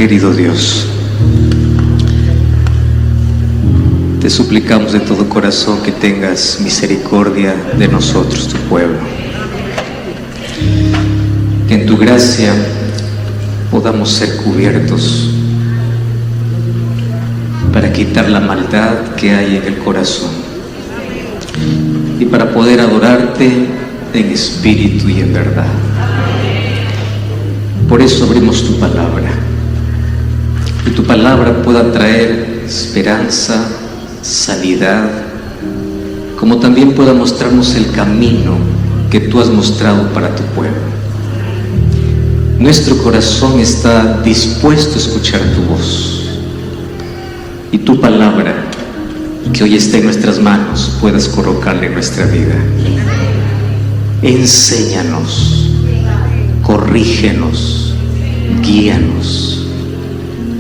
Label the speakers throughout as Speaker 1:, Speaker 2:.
Speaker 1: Querido Dios, te suplicamos de todo corazón que tengas misericordia de nosotros, tu pueblo. Que en tu gracia podamos ser cubiertos para quitar la maldad que hay en el corazón y para poder adorarte en espíritu y en verdad. Por eso abrimos tu palabra, que tu palabra pueda traer esperanza, sanidad, como también pueda mostrarnos el camino que tú has mostrado para tu pueblo. Nuestro corazón está dispuesto a escuchar tu voz y tu palabra, que hoy está en nuestras manos, puedas colocarla en nuestra vida. Enséñanos, corrígenos, guíanos.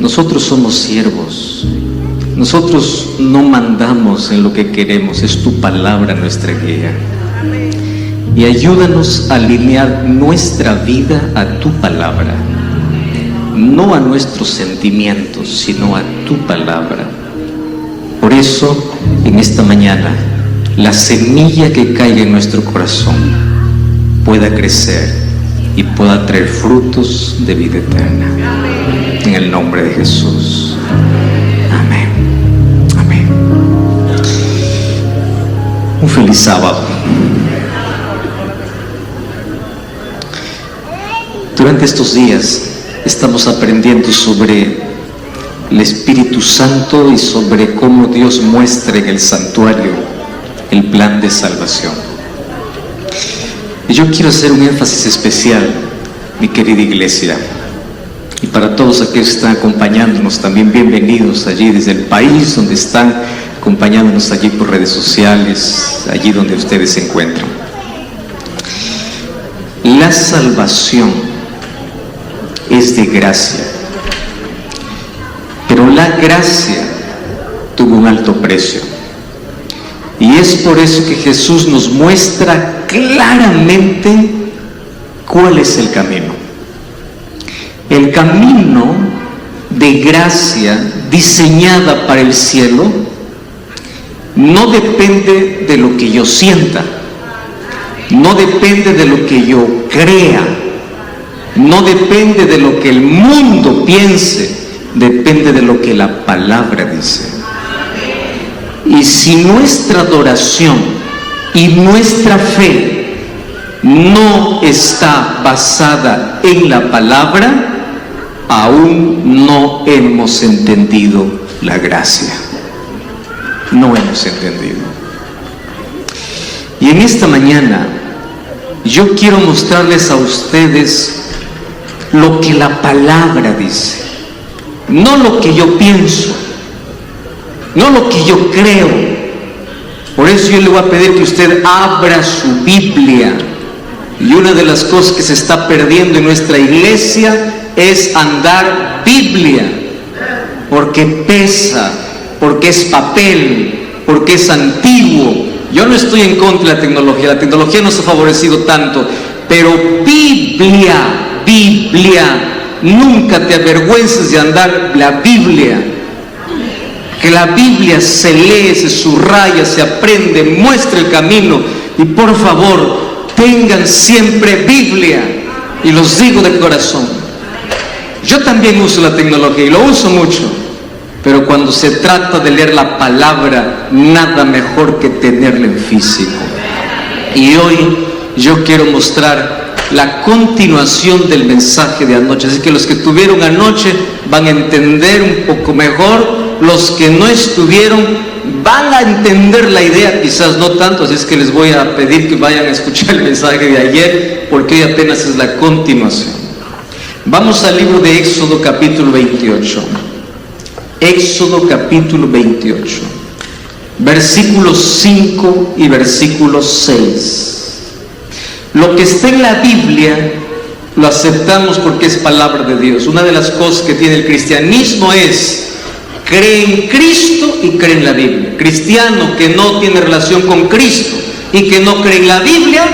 Speaker 1: Nosotros somos siervos, nosotros no mandamos en lo que queremos, es tu palabra nuestra guía. Y ayúdanos a alinear nuestra vida a tu palabra, no a nuestros sentimientos, sino a tu palabra. Por eso, en esta mañana, la semilla que caiga en nuestro corazón pueda crecer y pueda traer frutos de vida eterna. En el nombre de Jesús. Amén. Amén. Un feliz sábado. Durante estos días estamos aprendiendo sobre el Espíritu Santo y sobre cómo Dios muestra en el santuario el plan de salvación. Y yo quiero hacer un énfasis especial, mi querida iglesia, y para todos aquellos que están acompañándonos también, bienvenidos allí desde el país donde están acompañándonos allí por redes sociales, allí donde ustedes se encuentran. La salvación es de gracia, pero la gracia tuvo un alto precio, y es por eso que Jesús nos muestra claramente cuál es el camino. El camino de gracia diseñada para el cielo no depende de lo que yo sienta, no depende de lo que yo crea, no depende de lo que el mundo piense, depende de lo que la palabra dice. Y si nuestra adoración y nuestra fe no está basada en la palabra, aún no hemos entendido la gracia. No hemos entendido. Y en esta mañana yo quiero mostrarles a ustedes lo que la palabra dice, no lo que yo pienso, no lo que yo creo. Por eso yo le voy a pedir que usted abra su Biblia. Y una de las cosas que se está perdiendo en nuestra iglesia es andar Biblia, porque pesa, porque es papel, porque es antiguo. Yo no estoy en contra de la tecnología nos ha favorecido tanto, pero Biblia, nunca te avergüences de andar la Biblia. Que la Biblia se lee, se subraya, se aprende, muestra el camino. Y por favor, tengan siempre Biblia, y los digo de corazón. Yo también uso la tecnología y lo uso mucho, pero cuando se trata de leer la palabra, nada mejor que tenerla en físico. Y hoy yo quiero mostrar la continuación del mensaje de anoche, así que los que estuvieron anoche van a entender un poco mejor, los que no estuvieron van a entender la idea, quizás no tanto, así es que les voy a pedir que vayan a escuchar el mensaje de ayer, porque hoy apenas es la continuación. Vamos al libro de Éxodo capítulo 28. Éxodo capítulo 28, versículos 5 y versículo 6. Lo que está en la Biblia lo aceptamos porque es palabra de Dios. Una de las cosas que tiene el cristianismo es cree en Cristo y cree en la Biblia. Cristiano que no tiene relación con Cristo y que no cree en la Biblia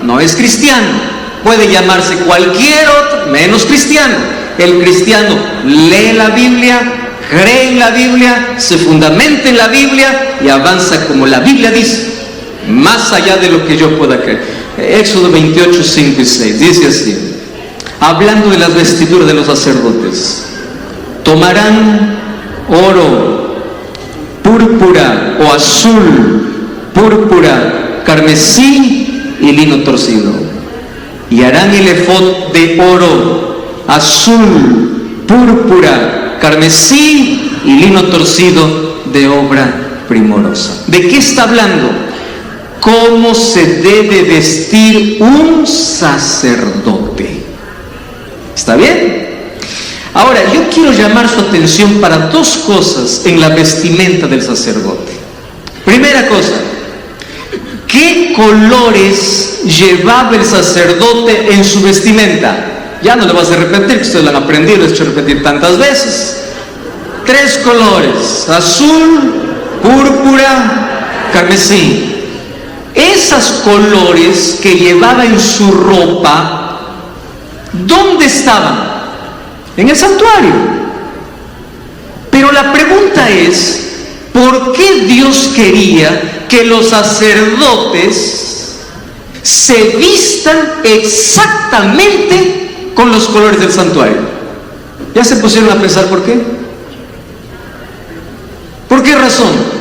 Speaker 1: no es cristiano. Puede llamarse cualquier otro menos cristiano, El cristiano lee la Biblia, cree en la Biblia, se fundamenta en la Biblia y avanza como la Biblia dice, más allá de lo que yo pueda creer. Éxodo 28, 5 y 6, dice así, hablando de las vestiduras de los sacerdotes: tomarán oro, púrpura o azul, púrpura, carmesí y lino torcido, y harán el efod de oro, azul, púrpura, carmesí y lino torcido de obra primorosa. ¿De qué está hablando? ¿Cómo se debe vestir un sacerdote? ¿Está bien? Ahora, yo quiero llamar su atención para dos cosas en la vestimenta del sacerdote. Primera cosa, ¿qué colores llevaba el sacerdote en su vestimenta? Ya no le vas a repetir, que ustedes lo han aprendido, lo he hecho repetir tantas veces. 3 colores: azul, púrpura, carmesí. Esos colores que llevaba en su ropa, ¿dónde estaban? En el santuario. Pero la pregunta es, ¿por qué Dios quería que los sacerdotes se vistan exactamente con los colores del santuario? ¿Ya se pusieron a pensar por qué? ¿Por qué razón?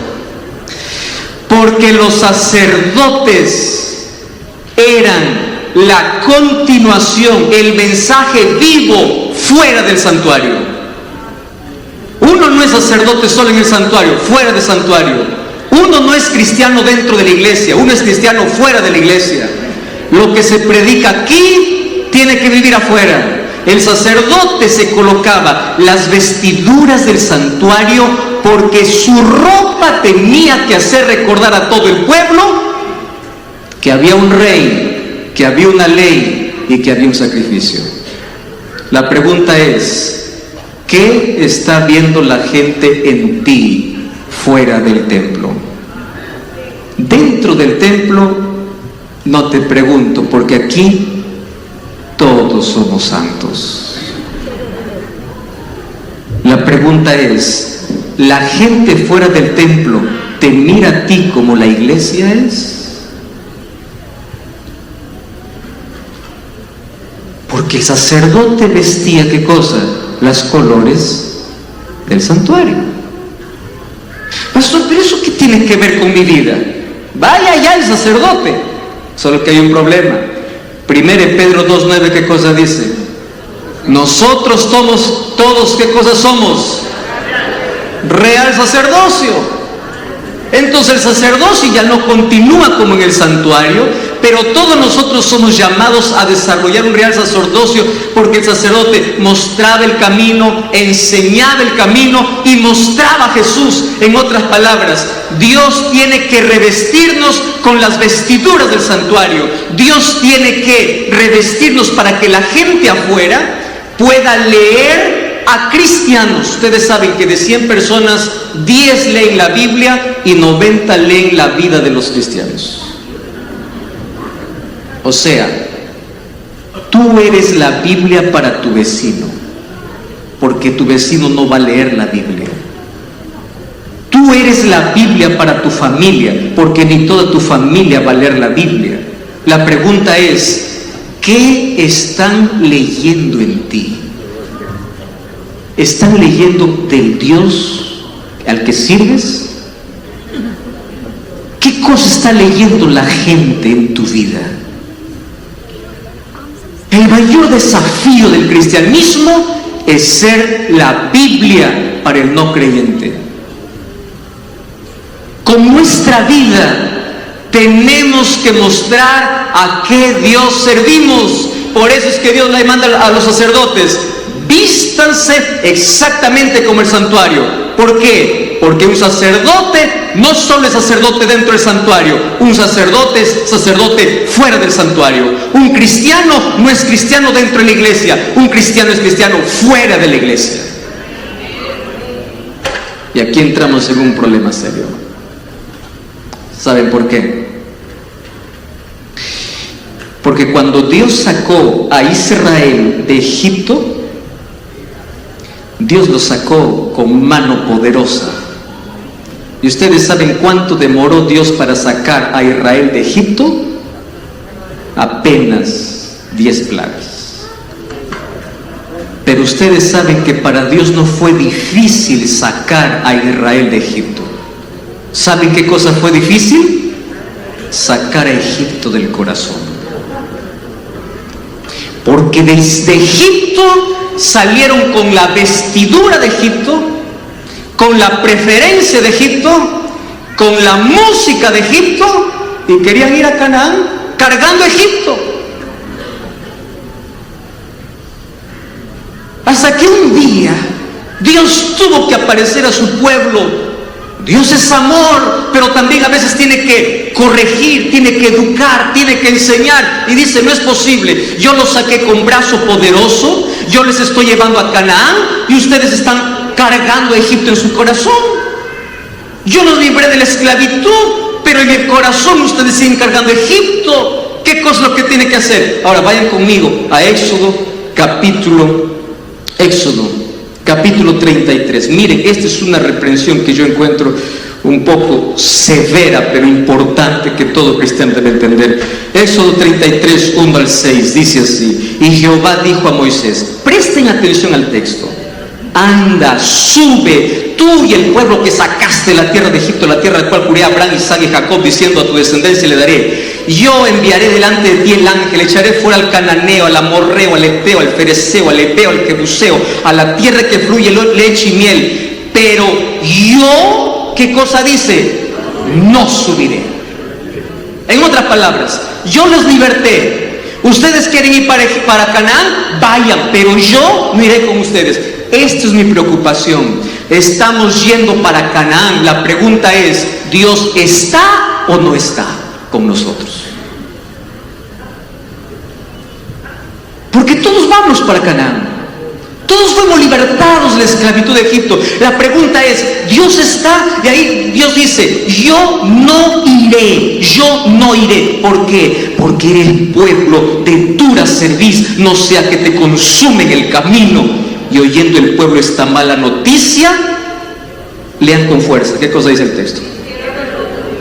Speaker 1: Porque los sacerdotes eran la continuación, el mensaje vivo fuera del santuario. Uno no es sacerdote solo en el santuario, fuera del santuario. Uno no es cristiano dentro de la iglesia, uno es cristiano fuera de la iglesia. Lo que se predica aquí tiene que vivir afuera. El sacerdote se colocaba las vestiduras del santuario porque su ropa tenía que hacer recordar a todo el pueblo que había un rey, que había una ley y que había un sacrificio. La pregunta es, ¿qué está viendo la gente en ti fuera del templo? Dentro del templo no te pregunto, porque aquí todos somos santos. La pregunta es, ¿la gente fuera del templo te mira a ti como la iglesia es? Porque el sacerdote vestía, ¿qué cosa? Las colores del santuario. Pastor, ¿pero eso qué tiene que ver con mi vida? Vaya ya el sacerdote. Solo que hay un problema. 1 Pedro 2:9, ¿qué cosa dice? Nosotros somos todos, ¿qué cosa somos? Real sacerdocio. Entonces el sacerdocio ya no continúa como en el santuario, pero todos nosotros somos llamados a desarrollar un real sacerdocio, porque el sacerdote mostraba el camino, enseñaba el camino y mostraba a Jesús. En otras palabras, Dios tiene que revestirnos con las vestiduras del santuario. Dios tiene que revestirnos para que la gente afuera pueda leer a cristianos. Ustedes saben que de 100 personas, 10 leen la Biblia y 90 leen la vida de los cristianos. O sea, tú eres la Biblia para tu vecino, porque tu vecino no va a leer la Biblia. Tú eres la Biblia para tu familia, porque ni toda tu familia va a leer la Biblia. La pregunta es, ¿qué están leyendo en ti? ¿Están leyendo del Dios al que sirves? ¿Qué cosa está leyendo la gente en tu vida? El mayor desafío del cristianismo es ser la Biblia para el no creyente. Con nuestra vida tenemos que mostrar a qué Dios servimos. Por eso es que Dios le manda a los sacerdotes: vístanse exactamente como el santuario. ¿Por qué? Porque un sacerdote no solo es sacerdote dentro del santuario, un sacerdote es sacerdote fuera del santuario. Un cristiano no es cristiano dentro de la iglesia, un cristiano es cristiano fuera de la iglesia. Y aquí entramos en un problema serio. ¿Saben por qué? Porque cuando Dios sacó a Israel de Egipto, Dios los sacó con mano poderosa. ¿Y ustedes saben cuánto demoró Dios para sacar a Israel de Egipto? Apenas 10 plagas. Pero ustedes saben que para Dios no fue difícil sacar a Israel de Egipto. ¿Saben qué cosa fue difícil? Sacar a Egipto del corazón. Porque desde Egipto salieron con la vestidura de Egipto, con la preferencia de Egipto, con la música de Egipto, y querían ir a Canaán cargando a Egipto. Hasta que un día Dios tuvo que aparecer a su pueblo. Dios es amor, pero también a veces tiene que corregir, tiene que educar, tiene que enseñar. Y dice, no es posible, yo los saqué con brazo poderoso, yo les estoy llevando a Canaán y ustedes están cargando a Egipto en su corazón. Yo los libré de la esclavitud, pero en el corazón ustedes siguen cargando a Egipto. ¿Qué cosa es lo que tiene que hacer? Ahora vayan conmigo a Éxodo capítulo 33. Miren, esta es una reprensión que yo encuentro un poco severa, pero importante, que todo cristiano debe entender. Éxodo 33, 1 al 6, dice así: y Jehová dijo a Moisés, presten atención al texto, anda, sube, tú y el pueblo que sacaste de la tierra de Egipto, la tierra del cual juré a Abraham, Isaac y Jacob, diciendo, a tu descendencia le daré. Yo enviaré delante de ti el ángel, echaré fuera al cananeo, al amorreo, al eteo, al fereceo, al heveo, al jebuseo, a la tierra que fluye leche y miel. Pero yo, ¿qué cosa dice? No subiré. En otras palabras, yo los liberté. Ustedes quieren ir para Canaán, vayan, pero yo no iré con ustedes. Esta es mi preocupación. Estamos yendo para Canaán. La pregunta es, ¿Dios está o no está con nosotros? Porque todos vamos para Canaán. Todos fuimos libertados de la esclavitud de Egipto. La pregunta es, ¿Dios está? Y ahí Dios dice, yo no iré, yo no iré. ¿Por qué? Porque eres pueblo de dura cerviz, no sea que te consumen el camino. Y oyendo el pueblo esta mala noticia, lean con fuerza. ¿Qué cosa dice el texto?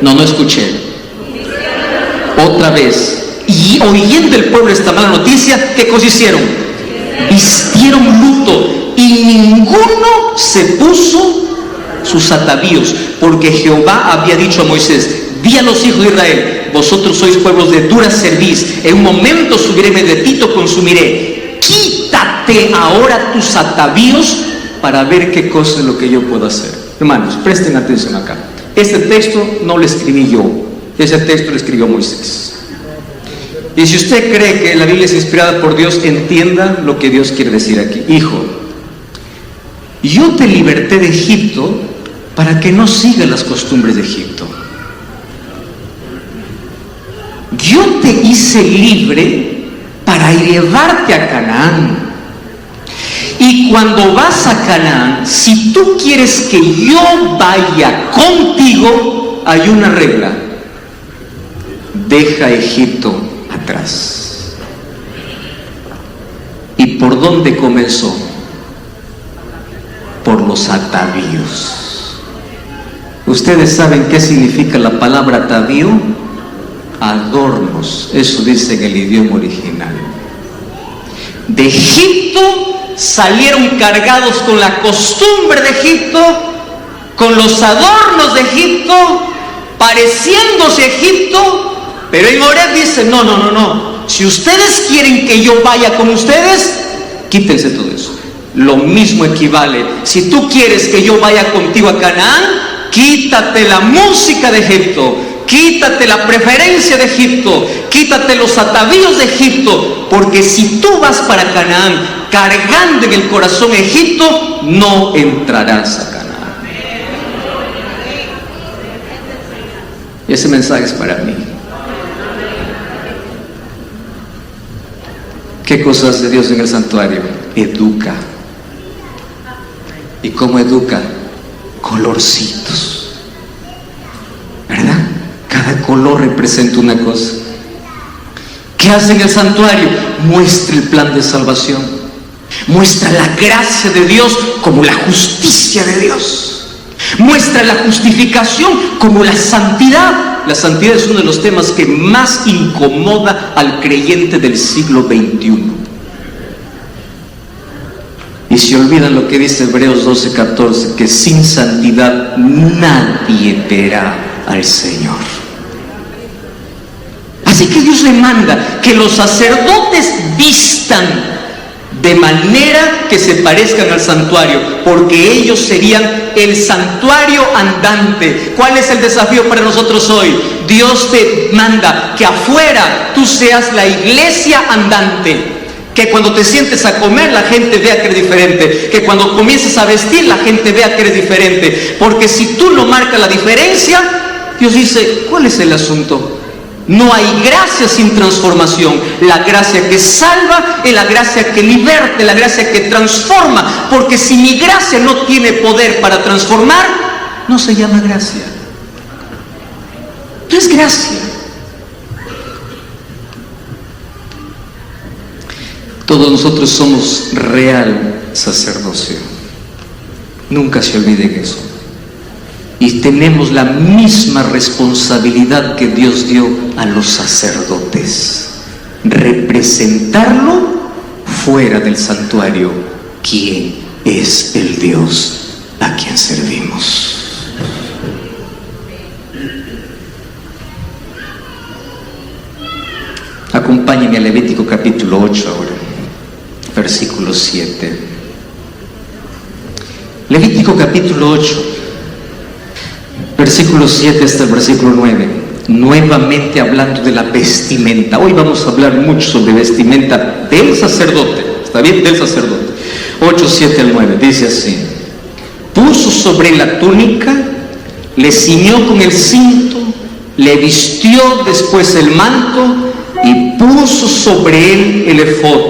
Speaker 1: No escuché. Otra vez. Y oyendo el pueblo esta mala noticia, ¿qué cosa hicieron? Vistieron luto y ninguno se puso sus atavíos, porque Jehová había dicho a Moisés, di a los hijos de Israel, vosotros sois pueblos de dura cerviz, en un momento subiré de ti, te consumiré. Quítate ahora tus atavíos para ver qué cosa es lo que yo puedo hacer. Hermanos, presten atención acá. Este texto no lo escribí yo, ese texto lo escribió Moisés. Y si usted cree que la Biblia es inspirada por Dios, entienda lo que Dios quiere decir aquí. Hijo, yo te liberté de Egipto para que no sigas las costumbres de Egipto. Yo te hice libre para llevarte a Canaán. Y cuando vas a Canaán, si tú quieres que yo vaya contigo, hay una regla: deja Egipto atrás. ¿Y por dónde comenzó? Por los atavíos. ¿Ustedes saben qué significa la palabra atavío? Adornos. Eso dice en el idioma original. De Egipto salieron cargados con la costumbre de Egipto, con los adornos de Egipto, pareciéndose a Egipto. Pero en Horeb dice, no. Si ustedes quieren que yo vaya con ustedes, quítense todo eso. Lo mismo equivale. Si tú quieres que yo vaya contigo a Canaán, quítate la música de Egipto, quítate la preferencia de Egipto, quítate los atavíos de Egipto, porque si tú vas para Canaán cargando en el corazón Egipto, no entrarás a Canaán. Y ese mensaje es para mí. ¿Qué cosas hace Dios en el santuario? Educa. ¿Y cómo educa? Colorcitos, ¿verdad? Cada color representa una cosa. ¿Qué hace en el santuario? Muestra el plan de salvación. Muestra la gracia de Dios como la justicia de Dios. Muestra la justificación como la santidad. La santidad es uno de los temas que más incomoda al creyente del siglo XXI. Y se olvidan lo que dice Hebreos 12:14, que sin santidad nadie verá al Señor. Así que Dios le manda que los sacerdotes vistan de manera que se parezcan al santuario, porque ellos serían el santuario andante. ¿Cuál es el desafío para nosotros hoy? Dios te manda que afuera tú seas la iglesia andante, que cuando te sientes a comer la gente vea que eres diferente, que cuando comiences a vestir la gente vea que eres diferente, porque si tú no marcas la diferencia, Dios dice, ¿cuál es el asunto? No hay gracia sin transformación. La gracia que salva es la gracia que liberta, la gracia que transforma. Porque si mi gracia no tiene poder para transformar, no se llama gracia. No es gracia. Todos nosotros somos real sacerdocio. Nunca se olviden eso. Y tenemos la misma responsabilidad que Dios dio a los sacerdotes: representarlo fuera del santuario. ¿Quién es el Dios a quien servimos? Acompáñenme a Levítico capítulo 8 ahora, versículo 7. Levítico capítulo 8. Versículo 7 hasta el versículo 9, nuevamente hablando de la vestimenta. Hoy vamos a hablar mucho sobre vestimenta del sacerdote, ¿está bien? Del sacerdote. 8, 7 al 9, dice así: puso sobre la túnica, le ciñó con el cinto, le vistió después el manto y puso sobre él el efod.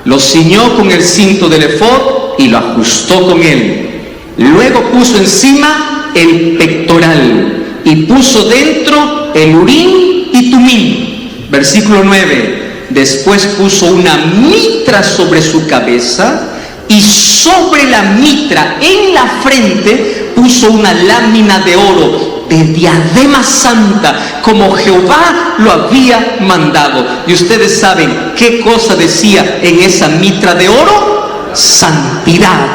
Speaker 1: Lo ciñó con el cinto del efod y lo ajustó con él. Luego puso encima el pectoral y puso dentro el urín y tumín. Versículo 9. Después puso una mitra sobre su cabeza, y sobre la mitra en la frente puso una lámina de oro de diadema santa, como Jehová lo había mandado. Y ustedes saben qué cosa decía en esa mitra de oro: santidad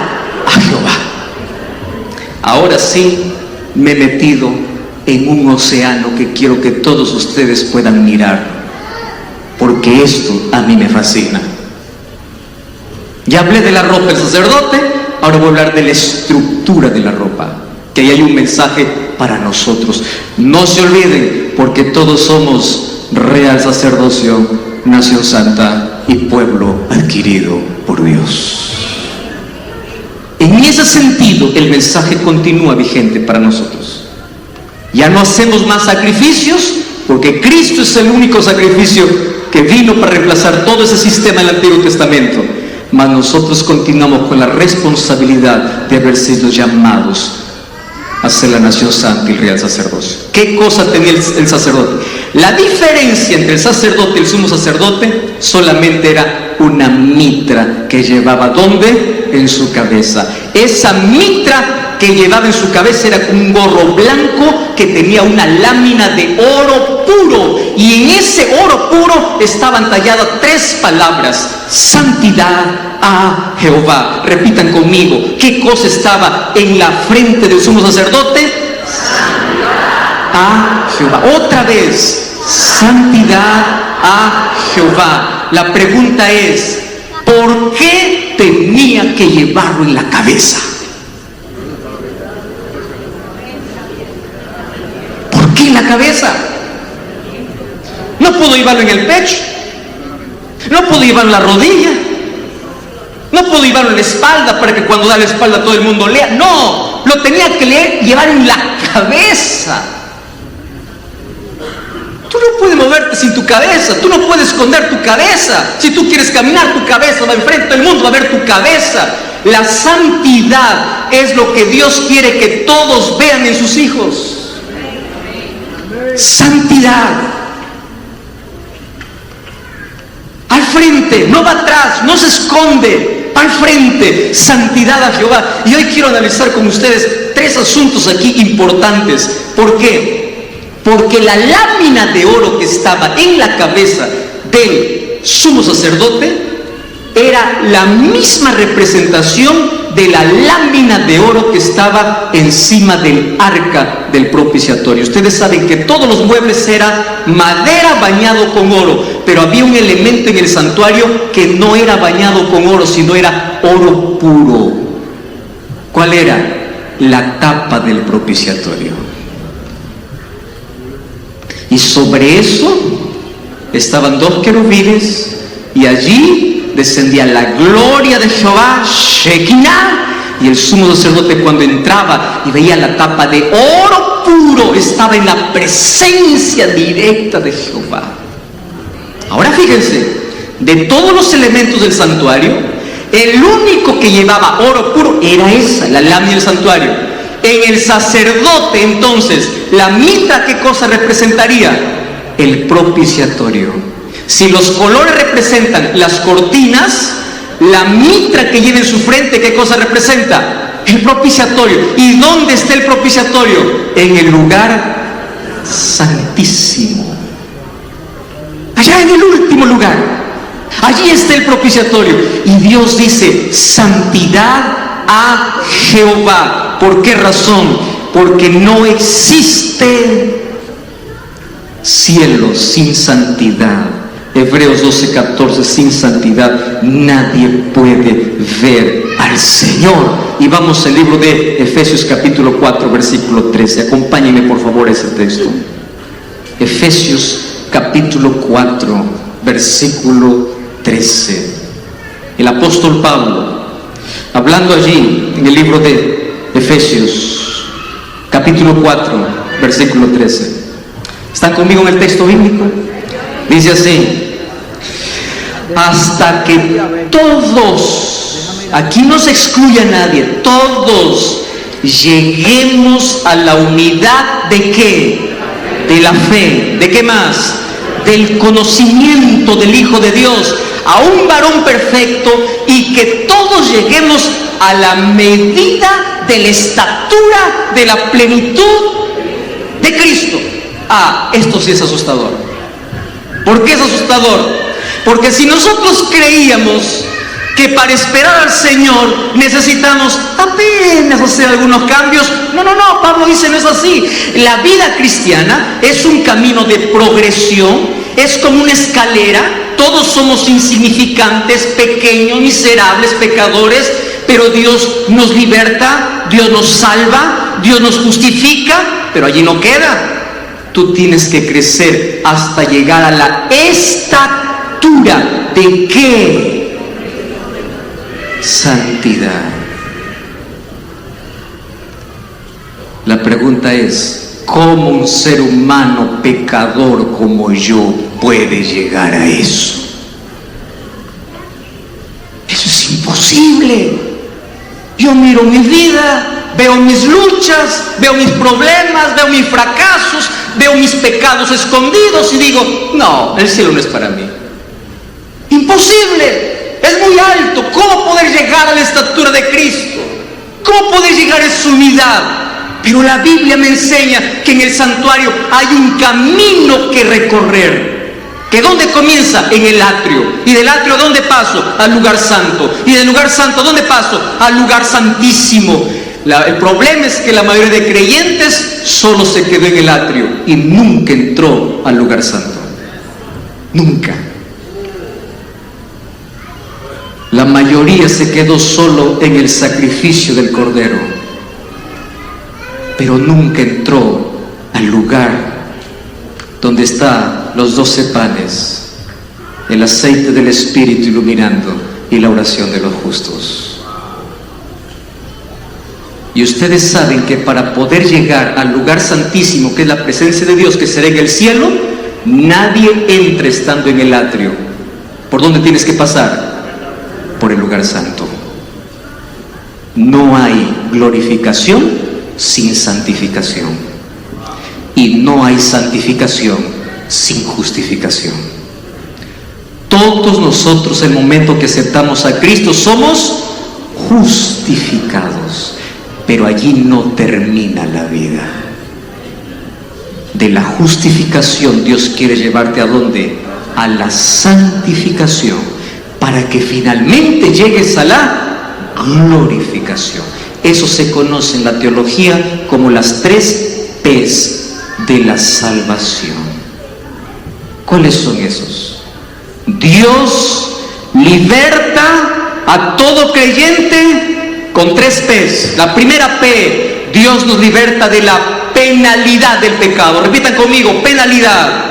Speaker 1: a Jehová. Ahora sí me he metido en un océano que quiero que todos ustedes puedan mirar, porque esto a mí me fascina. Ya hablé de la ropa del sacerdote, ahora voy a hablar de la estructura de la ropa, que ahí hay un mensaje para nosotros. No se olviden, porque todos somos real sacerdocio, nación santa y pueblo adquirido por Dios. En ese sentido, el mensaje continúa vigente para nosotros. Ya no hacemos más sacrificios, porque Cristo es el único sacrificio que vino para reemplazar todo ese sistema del Antiguo Testamento. Mas nosotros continuamos con la responsabilidad de haber sido llamados a ser la nación santa y el real sacerdocio. ¿Qué cosa tenía el sacerdote? La diferencia entre el sacerdote y el sumo sacerdote solamente era una mitra que llevaba, ¿dónde? En su cabeza. Esa mitra que llevaba en su cabeza era un gorro blanco que tenía una lámina de oro puro, y en ese oro puro estaban talladas 3 palabras: santidad a Jehová. Repitan conmigo, ¿qué cosa estaba en la frente del sumo sacerdote? Santidad a Jehová. Otra vez, santidad a Jehová. La pregunta es, ¿por qué tenía que llevarlo en la cabeza? ¿Por qué en la cabeza? No pudo llevarlo en el pecho, no pudo llevarlo en la rodilla, no pudo llevarlo en la espalda para que cuando da la espalda todo el mundo lea. No, lo tenía que llevar en la cabeza. Tú no puedes moverte sin tu cabeza, tú no puedes esconder tu cabeza. Si tú quieres caminar, tu cabeza va enfrente, todo el mundo va a ver tu cabeza. La santidad es lo que Dios quiere que todos vean en sus hijos. Santidad. Al frente, no va atrás, no se esconde. al frente, santidad a Jehová. Y hoy quiero analizar con ustedes 3 asuntos aquí importantes. ¿Por qué? Porque la lámina de oro que estaba en la cabeza del sumo sacerdote era la misma representación de la lámina de oro que estaba encima del arca del propiciatorio. Ustedes saben que todos los muebles eran madera bañado con oro, pero había un elemento en el santuario que no era bañado con oro, sino era oro puro. ¿Cuál era? La tapa del propiciatorio. Y sobre eso estaban 2 querubines, y allí descendía la gloria de Jehová, Shekinah, y el sumo sacerdote, cuando entraba y veía la tapa de oro puro, estaba en la presencia directa de Jehová. Ahora fíjense, de todos los elementos del santuario, el único que llevaba oro puro era esa, la lámina del santuario. En el sacerdote, entonces, la mitra, ¿qué cosa representaría? El propiciatorio. Si los colores representan las cortinas, la mitra que lleva en su frente, ¿qué cosa representa? El propiciatorio. ¿Y dónde está el propiciatorio? En el lugar santísimo. Allá en el último lugar. Allí está el propiciatorio. Y Dios dice, santidad a Jehová. ¿Por qué razón? Porque no existe cielo sin santidad. Hebreos 12:14, sin santidad nadie puede ver al Señor. Y vamos al libro de Efesios capítulo 4, versículo 13. Acompáñenme por favor a ese texto. Efesios capítulo 4, versículo 13. El apóstol Pablo, hablando allí en el libro de Efesios capítulo 4, versículo 13. ¿Están conmigo en el texto bíblico? Dice así: hasta que todos, aquí no se excluye a nadie, todos lleguemos a la unidad ¿de qué? De la fe. ¿De qué más? Del conocimiento del Hijo de Dios, a un varón perfecto, y que todos lleguemos a la medida de la estatura de la plenitud de Cristo. Esto sí es asustador. ¿Por qué es asustador? Porque si nosotros creíamos que para esperar al Señor necesitamos apenas hacer algunos cambios, no, Pablo dice no es así. La vida cristiana es un camino de progresión, es como una escalera. Todos somos insignificantes, pequeños, miserables, pecadores, pero Dios nos liberta, Dios nos salva, Dios nos justifica, pero allí no queda. Tú tienes que crecer hasta llegar a la estatura ¿de qué? Santidad. La pregunta es, ¿cómo un ser humano pecador como yo puede llegar a eso? Eso es imposible. Yo miro mi vida, veo mis luchas, veo mis problemas, veo mis fracasos, veo mis pecados escondidos y digo, no, el cielo no es para mí. Imposible, es muy alto. ¿Cómo poder llegar a la estatura de Cristo? ¿Cómo poder llegar a su unidad? Pero la Biblia me enseña que en el santuario hay un camino que recorrer. ¿Que dónde comienza? En el atrio. ¿Y del atrio a dónde paso? Al lugar santo. ¿Y del lugar santo a dónde paso? Al lugar santísimo. El problema es que la mayoría de creyentes solo se quedó en el atrio y nunca entró al lugar santo. Nunca. La mayoría se quedó solo en el sacrificio del Cordero, pero nunca entró al lugar donde están los 12 panes, el aceite del Espíritu iluminando y la oración de los justos. Y ustedes saben que para poder llegar al lugar santísimo, que es la presencia de Dios, que será en el cielo, nadie entra estando en el atrio. ¿Por dónde tienes que pasar? Por el lugar santo. No hay glorificación sin santificación, y no hay santificación sin justificación. Todos nosotros, el momento que aceptamos a Cristo, somos justificados. Pero allí no termina la vida. De la justificación Dios quiere llevarte ¿a dónde? A la santificación, para que finalmente llegues a la glorificación. Eso se conoce en la teología como las 3 P's de la salvación. ¿Cuáles son esos? Dios liberta a todo creyente con 3 P's. La primera P, Dios nos liberta de la penalidad del pecado. Repitan conmigo, penalidad.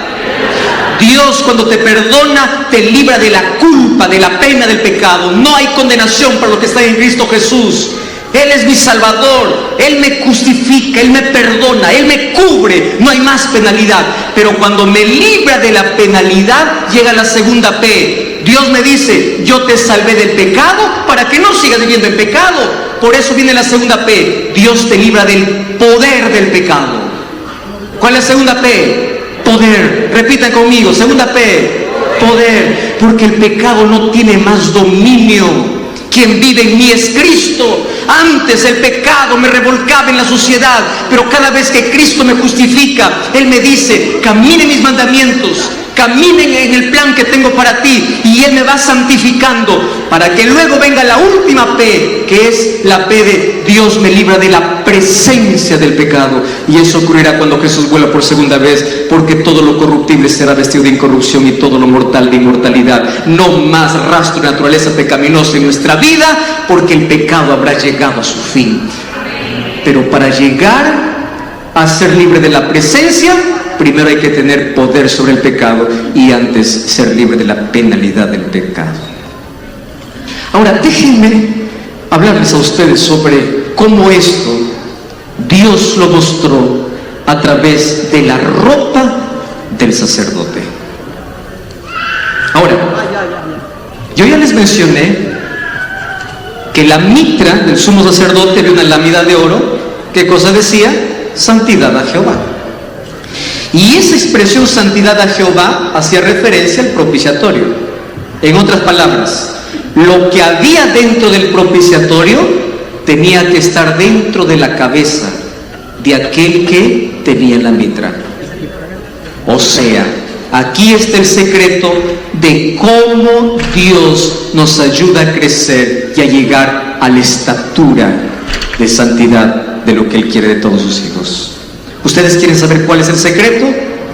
Speaker 1: Dios, cuando te perdona, te libra de la culpa, de la pena del pecado. No hay condenación para los que están en Cristo Jesús. Él es mi Salvador, Él me justifica, Él me perdona, Él me cubre, no hay más penalidad. Pero cuando me libra de la penalidad, llega la segunda P. Dios me dice, yo te salvé del pecado para que no sigas viviendo en pecado. Por eso viene la segunda P. Dios te libra del poder del pecado. ¿Cuál es la segunda P? Poder. Repitan conmigo, segunda P, poder. Porque el pecado no tiene más dominio. Quien vive en mí es Cristo. Antes el pecado me revolcaba en la suciedad, pero cada vez que Cristo me justifica, Él me dice, camina en mis mandamientos, caminen en el plan que tengo para ti, y Él me va santificando, para que luego venga la última P, que es la P de Dios me libra de la presencia del pecado. Y eso ocurrirá cuando Jesús vuelva por segunda vez, porque todo lo corruptible será vestido de incorrupción y todo lo mortal de inmortalidad. No más rastro de naturaleza pecaminosa en nuestra vida, porque el pecado habrá llegado a su fin. Pero para llegar a ser libre de la presencia, primero hay que tener poder sobre el pecado, y antes ser libre de la penalidad del pecado. Ahora déjenme hablarles a ustedes sobre cómo esto Dios lo mostró a través de la ropa del sacerdote. Ahora, yo ya les mencioné que la mitra del sumo sacerdote había una lámina de oro. ¿Qué cosa decía? Santidad a Jehová. Y esa expresión santidad a Jehová hacía referencia al propiciatorio. En otras palabras, lo que había dentro del propiciatorio tenía que estar dentro de la cabeza de aquel que tenía la mitra. O sea, aquí está el secreto de cómo Dios nos ayuda a crecer y a llegar a la estatura de santidad de lo que Él quiere de todos sus hijos. ¿Ustedes quieren saber cuál es el secreto?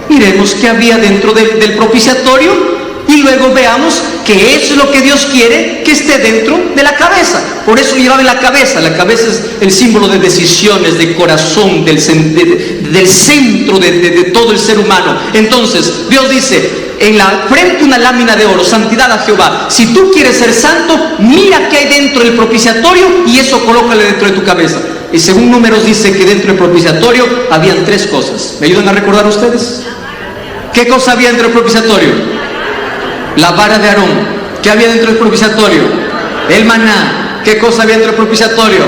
Speaker 1: Miremos qué había dentro del propiciatorio y luego veamos que eso es lo que Dios quiere que esté dentro de la cabeza. Por eso llevaba en la cabeza. La cabeza es el símbolo de decisiones, de corazón, del centro de todo el ser humano. Entonces Dios dice, en la frente una lámina de oro, santidad a Jehová. Si tú quieres ser santo, mira qué hay dentro del propiciatorio y eso colócale dentro de tu cabeza. Y según Números dice que dentro del propiciatorio habían 3 cosas. ¿Me ayudan a recordar ustedes? ¿Qué cosa había dentro del propiciatorio? La vara de Aarón. ¿Qué había dentro del propiciatorio? El maná. ¿Qué cosa había dentro del propiciatorio?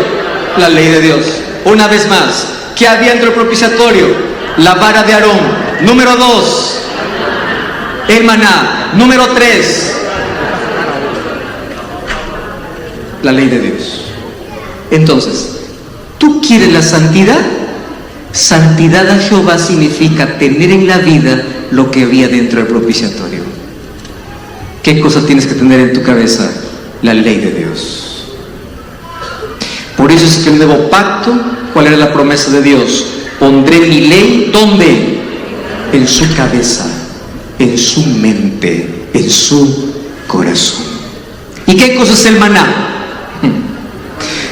Speaker 1: La ley de Dios. Una vez más, ¿qué había dentro del propiciatorio? La vara de Aarón. Número 2, el maná. Número 3, la ley de Dios. Entonces, ¿tú quieres la santidad? Santidad a Jehová significa tener en la vida lo que había dentro del propiciatorio. ¿Qué cosa tienes que tener en tu cabeza? La ley de Dios. Por eso es que el nuevo pacto, ¿cuál era la promesa de Dios? Pondré mi ley, ¿dónde? En su cabeza, en su mente, en su corazón. ¿Y qué cosa es el maná?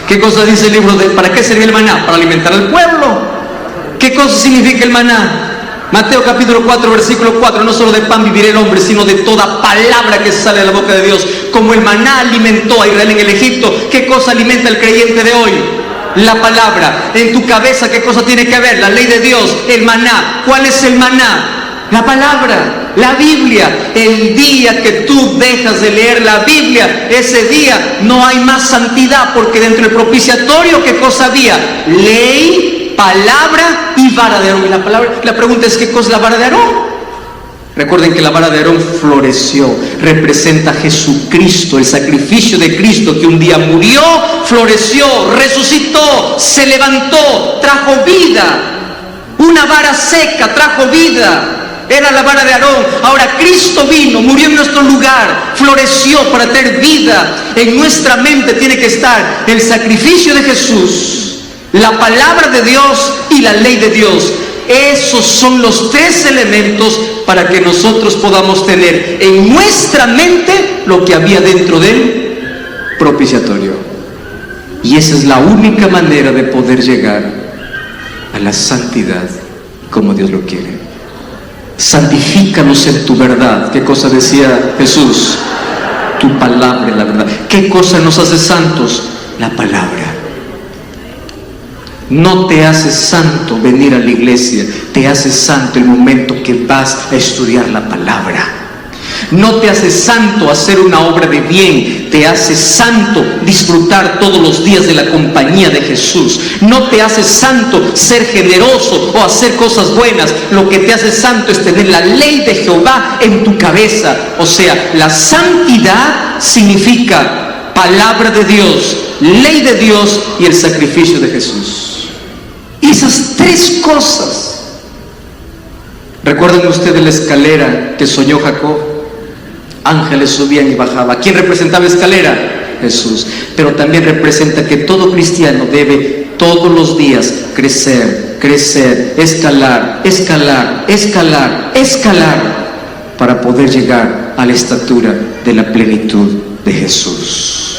Speaker 1: ¿Qué cosa dice el libro de para qué servía el maná? Para alimentar al pueblo. ¿Qué cosa significa el maná? Mateo capítulo 4, versículo 4, no solo de pan vivirá el hombre, sino de toda palabra que sale de la boca de Dios. Como el maná alimentó a Israel en el Egipto, ¿qué cosa alimenta al creyente de hoy? La palabra. En tu cabeza, ¿qué cosa tiene que haber? La ley de Dios, el maná. ¿Cuál es el maná? La palabra, la Biblia. El día que tú dejas de leer la Biblia, ese día no hay más santidad, porque dentro del propiciatorio, ¿qué cosa había? Ley, palabra y vara de Aarón. Y la pregunta es, ¿qué cosa es la vara de Aarón? Recuerden que la vara de Aarón floreció, representa a Jesucristo, el sacrificio de Cristo que un día murió, floreció, resucitó, se levantó, trajo vida. Una vara seca trajo vida, era la vara de Aarón. Ahora Cristo vino, murió en nuestro lugar, floreció para tener vida. En nuestra mente tiene que estar el sacrificio de Jesús, la palabra de Dios y la ley de Dios. Esos son los tres elementos para que nosotros podamos tener en nuestra mente lo que había dentro del propiciatorio. Y esa es la única manera de poder llegar a la santidad como Dios lo quiere. Santifícanos en tu verdad. ¿Qué cosa decía Jesús? Tu palabra es la verdad. ¿Qué cosa nos hace santos? La palabra. No te hace santo venir a la iglesia, te hace santo el momento que vas a estudiar la palabra. No te hace santo hacer una obra de bien, te hace santo disfrutar todos los días de la compañía de Jesús. No te hace santo ser generoso o hacer cosas buenas. Lo que te hace santo es tener la ley de Jehová en tu cabeza. O sea, la santidad significa palabra de Dios, ley de Dios y el sacrificio de Jesús. Esas tres cosas. ¿Recuerdan ustedes la escalera que soñó Jacob? Ángeles subían y bajaban. ¿Quién representaba la escalera? Jesús. Pero también representa que todo cristiano debe todos los días crecer, crecer, escalar, escalar, escalar, escalar, para poder llegar a la estatura de la plenitud de Jesús.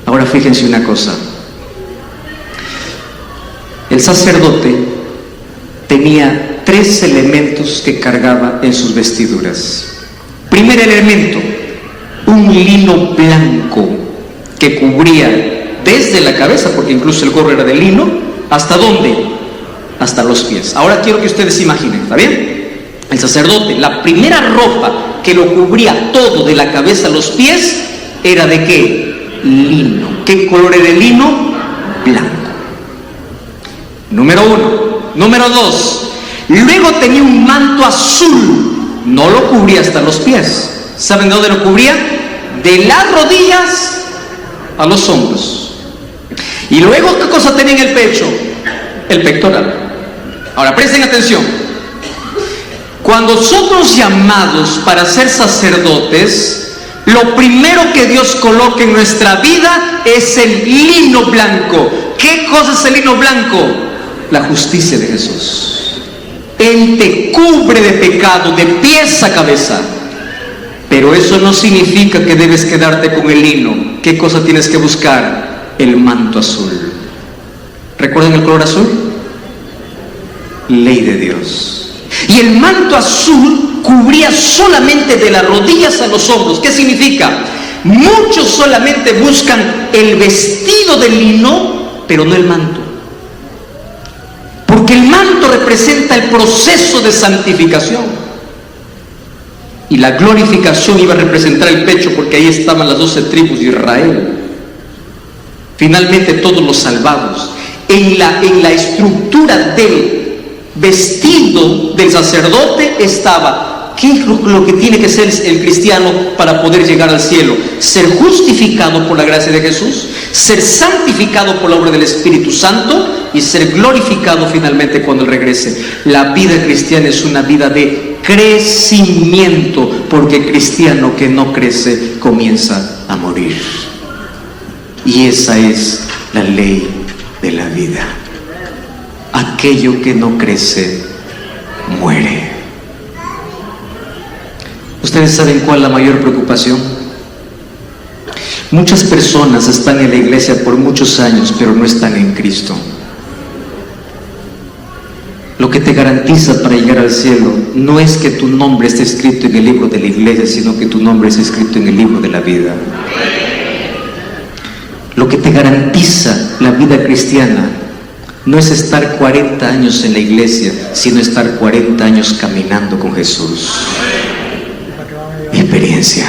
Speaker 1: Ahora fíjense una cosa. El sacerdote tenía tres elementos que cargaba en sus vestiduras. Primer elemento, un lino blanco que cubría desde la cabeza, porque incluso el gorro era de lino, ¿hasta dónde? Hasta los pies. Ahora quiero que ustedes imaginen, ¿está bien? El sacerdote, la primera ropa que lo cubría todo de la cabeza a los pies era ¿de qué? Lino. ¿Qué color era el lino? Blanco. Número uno. Número dos, luego tenía un manto azul, no lo cubría hasta los pies. ¿Saben de dónde lo cubría? De las rodillas a los hombros. Y luego, ¿qué cosa tenía en el pecho? El pectoral. Ahora presten atención. Cuando somos llamados para ser sacerdotes, lo primero que Dios coloca en nuestra vida es el lino blanco. ¿Qué cosa es el lino blanco? La justicia de Jesús. Él te cubre de pecado de pies a cabeza. Pero eso no significa que debes quedarte con el lino. ¿Qué cosa tienes que buscar? El manto azul. ¿Recuerdan el color azul? Ley de Dios. Y el manto azul cubría solamente de las rodillas a los hombros. ¿Qué significa? Muchos solamente buscan el vestido de lino, pero no el manto. Porque el manto representa el proceso de santificación. Y la glorificación iba a representar el pecho, porque ahí estaban las 12 tribus de Israel. Finalmente todos los salvados. En la estructura del vestido del sacerdote estaba, ¿qué es lo que tiene que ser el cristiano para poder llegar al cielo? Ser justificado por la gracia de Jesús, ser santificado por la obra del Espíritu Santo y ser glorificado finalmente cuando Él regrese. La vida cristiana es una vida de crecimiento, porque el cristiano que no crece comienza a morir. Y esa es la ley de la vida. Aquello que no crece, muere. ¿Ustedes saben cuál es la mayor preocupación? Muchas personas están en la iglesia por muchos años, pero no están en Cristo. Lo que te garantiza para llegar al cielo no es que tu nombre esté escrito en el libro de la iglesia, sino que tu nombre esté escrito en el libro de la vida. Lo que te garantiza la vida cristiana no es estar 40 años en la iglesia, sino estar 40 años caminando con Jesús. Experiencia.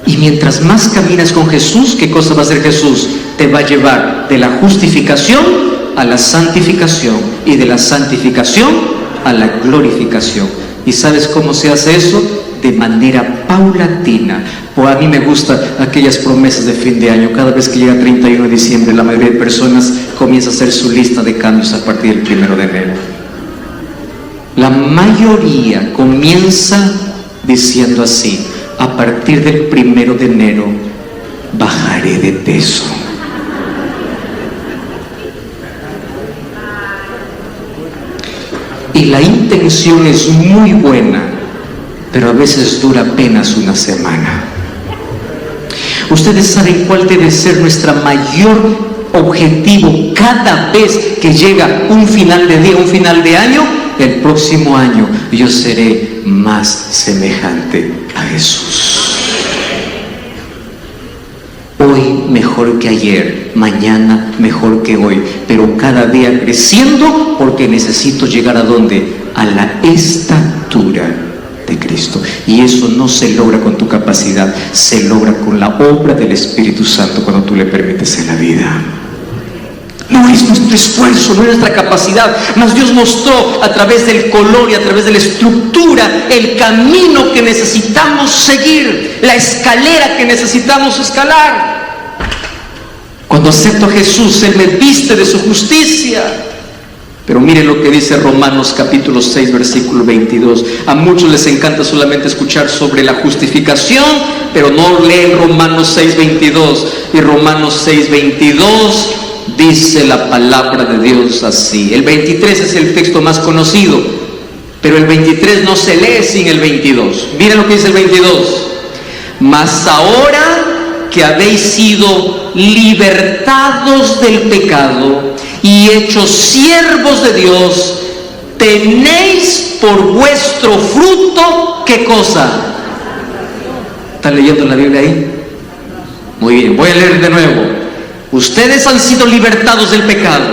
Speaker 1: Y mientras más caminas con Jesús, ¿qué cosa va a hacer Jesús? Te va a llevar de la justificación a la santificación, y de la santificación a la glorificación. ¿Y sabes cómo se hace eso? De manera paulatina. A mí me gustan aquellas promesas de fin de año. Cada vez que llega 31 de diciembre, la mayoría de personas comienza a hacer su lista de cambios a partir del 1 de enero. La mayoría comienza diciendo así: a partir del 1 de enero bajaré de peso. Y la intención es muy buena, pero a veces dura apenas una semana. Ustedes saben cuál debe ser nuestro mayor objetivo cada vez que llega un final de día, un final de año. El próximo año yo seré más semejante a Jesús. Hoy mejor que ayer, mañana mejor que hoy, pero cada día creciendo, porque necesito llegar ¿a dónde? A la estatura de Cristo. Y eso no se logra con tu capacidad, se logra con la obra del Espíritu Santo cuando tú le permites en la vida. No es nuestro esfuerzo, no es nuestra capacidad, mas Dios mostró a través del color y a través de la estructura el camino que necesitamos seguir, la escalera que necesitamos escalar. Cuando acepto a Jesús, Él me viste de su justicia. Pero miren lo que dice Romanos capítulo 6, versículo 22. A muchos les encanta solamente escuchar sobre la justificación, pero no leen Romanos 6, 22. Y Romanos 6, 22 dice la palabra de Dios así. El 23 es el texto más conocido, pero el 23 no se lee sin el 22. Miren lo que dice el 22. Mas ahora que habéis sido libertados del pecado y hechos siervos de Dios, tenéis por vuestro fruto, ¿qué cosa? ¿Están leyendo la Biblia ahí? Muy bien, voy a leer de nuevo. Ustedes han sido libertados del pecado,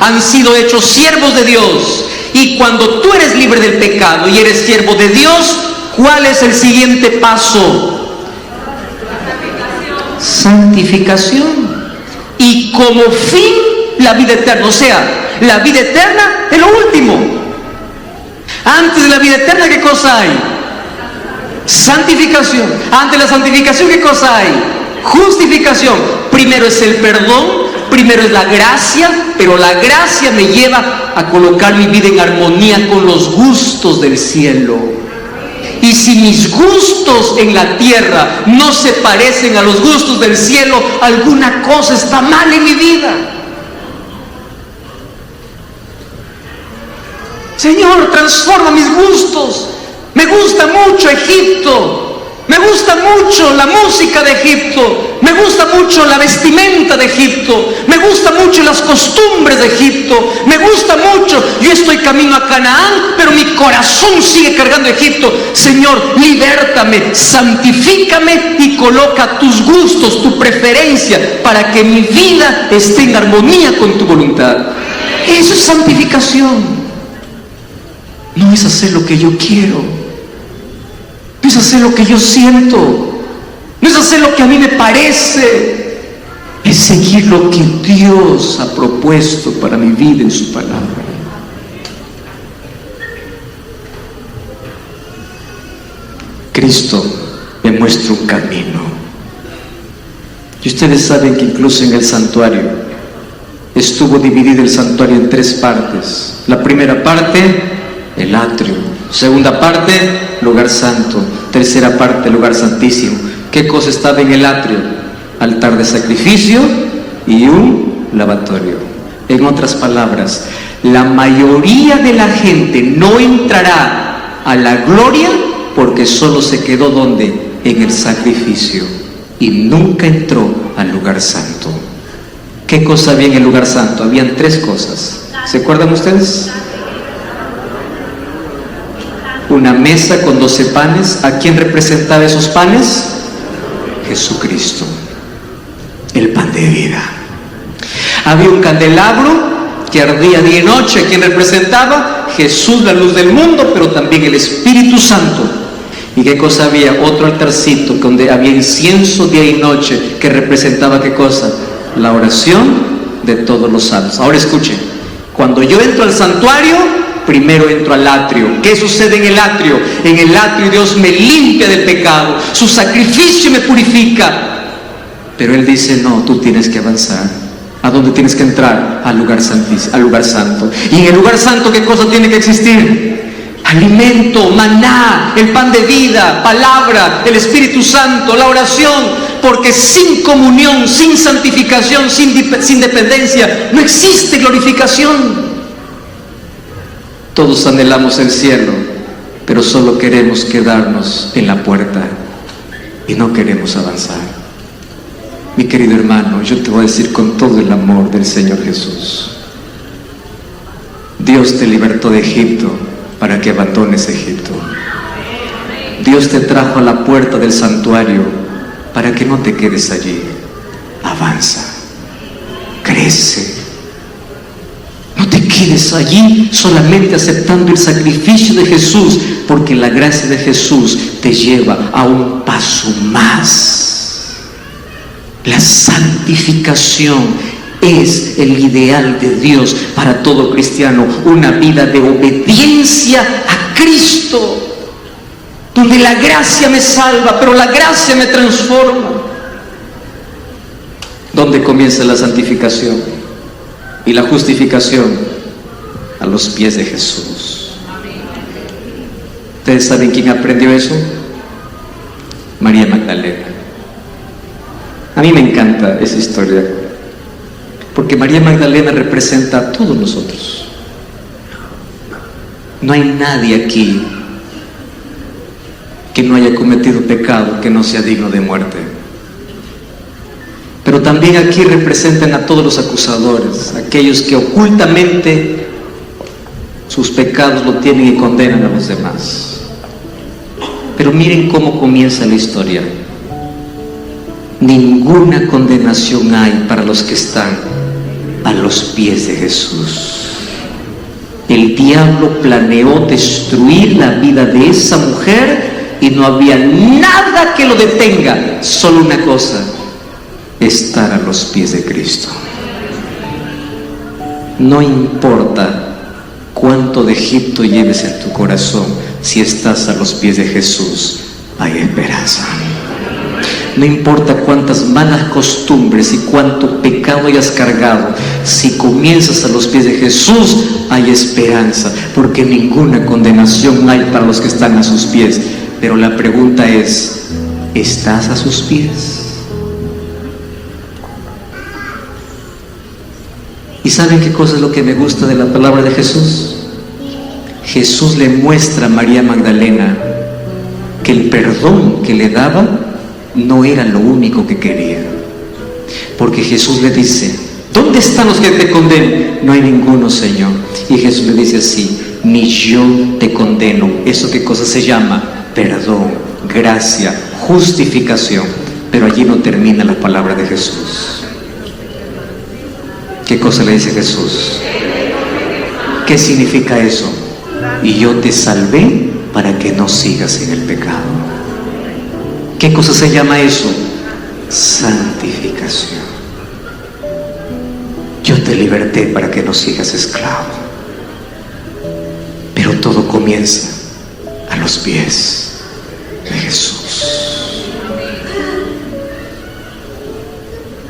Speaker 1: han sido hechos siervos de Dios, y cuando tú eres libre del pecado y eres siervo de Dios, ¿cuál es el siguiente paso? Santificación. Y como fin, la vida eterna. O sea, la vida eterna es lo último. Antes de la vida eterna, ¿qué cosa hay? Santificación. Antes de la santificación, ¿qué cosa hay? Justificación. Primero es el perdón, primero es la gracia, pero la gracia me lleva a colocar mi vida en armonía con los gustos del cielo. Y si mis gustos en la tierra no se parecen a los gustos del cielo, alguna cosa está mal en mi vida. Señor, transforma mis gustos. Me gusta mucho Egipto. Me gusta mucho la música de Egipto, me gusta mucho la vestimenta de Egipto, me gusta mucho las costumbres de Egipto, me gusta mucho, yo estoy camino a Canaán, pero mi corazón sigue cargando Egipto. Señor, libértame, santifícame y coloca tus gustos, tu preferencia, para que mi vida esté en armonía con tu voluntad. Eso es santificación. No es hacer lo que yo quiero. No es hacer lo que yo siento, no es hacer lo que a mí me parece, es seguir lo que Dios ha propuesto para mi vida en su palabra. Cristo me muestra un camino. Y ustedes saben que incluso en el santuario estuvo dividido el santuario en 3 partes. La primera parte, el atrio. Segunda parte, lugar santo. Tercera parte, lugar santísimo. ¿Qué cosa estaba en el atrio? Altar de sacrificio y un lavatorio. En otras palabras, la mayoría de la gente no entrará a la gloria porque solo se quedó ¿dónde? En el sacrificio, y nunca entró al lugar santo. ¿Qué cosa había en el lugar santo? Habían 3 cosas. ¿Se acuerdan ustedes? Una mesa con 12 panes. ¿A quién representaba esos panes? Jesucristo, el pan de vida. Había un candelabro que ardía día y noche. ¿A quién representaba? Jesús, la luz del mundo, pero también el Espíritu Santo. ¿Y qué cosa había? Otro altarcito donde había incienso día y noche, que representaba ¿qué cosa? La oración de todos los santos. Ahora escuchen, cuando yo entro al santuario, primero entro al atrio. ¿Qué sucede en el atrio? En el atrio Dios me limpia del pecado, su sacrificio me purifica. Pero Él dice, no, tú tienes que avanzar. ¿A dónde tienes que entrar? Al lugar santísimo, al lugar santo. Y en el lugar santo, ¿qué cosa tiene que existir? Alimento, maná, el pan de vida, palabra, el Espíritu Santo, la oración. Porque sin comunión, sin santificación, sin dependencia, no existe glorificación. Todos anhelamos el cielo, pero solo queremos quedarnos en la puerta y no queremos avanzar. Mi querido hermano, yo te voy a decir con todo el amor del Señor Jesús: Dios te libertó de Egipto para que abandones Egipto. Dios te trajo a la puerta del santuario para que no te quedes allí. Avanza, crece. No te quedes allí solamente aceptando el sacrificio de Jesús, porque la gracia de Jesús te lleva a un paso más. La santificación es el ideal de Dios para todo cristiano, una vida de obediencia a Cristo, donde la gracia me salva, pero la gracia me transforma. ¿Dónde comienza la santificación y la justificación? A los pies de Jesús. ¿Ustedes saben quién aprendió eso? María Magdalena. A mí me encanta esa historia, porque María Magdalena representa a todos nosotros. No hay nadie aquí que no haya cometido pecado que no sea digno de muerte. Pero también aquí representan a todos los acusadores, aquellos que ocultamente sus pecados lo tienen y condenan a los demás. Pero miren cómo comienza la historia. Ninguna condenación hay para los que están a los pies de Jesús. El diablo planeó destruir la vida de esa mujer y no había nada que lo detenga, solo una cosa: estar a los pies de Cristo. No importa cuánto de Egipto lleves en tu corazón, si estás a los pies de Jesús, hay esperanza. No importa cuántas malas costumbres y cuánto pecado hayas cargado, si comienzas a los pies de Jesús, hay esperanza, porque ninguna condenación hay para los que están a sus pies. Pero la pregunta es: ¿estás a sus pies? ¿Y saben qué cosa es lo que me gusta de la palabra de Jesús? Jesús le muestra a María Magdalena que el perdón que le daba no era lo único que quería. Porque Jesús le dice: ¿dónde están los que te condenan? No hay ninguno, Señor. Y Jesús le dice así: ni yo te condeno. ¿Eso qué cosa se llama? Perdón, gracia, justificación. Pero allí no termina la palabra de Jesús. ¿Qué cosa le dice Jesús? ¿Qué significa eso? Y yo te salvé para que no sigas en el pecado. ¿Qué cosa se llama eso? Santificación. Yo te liberté para que no sigas esclavo. Pero todo comienza a los pies de Jesús.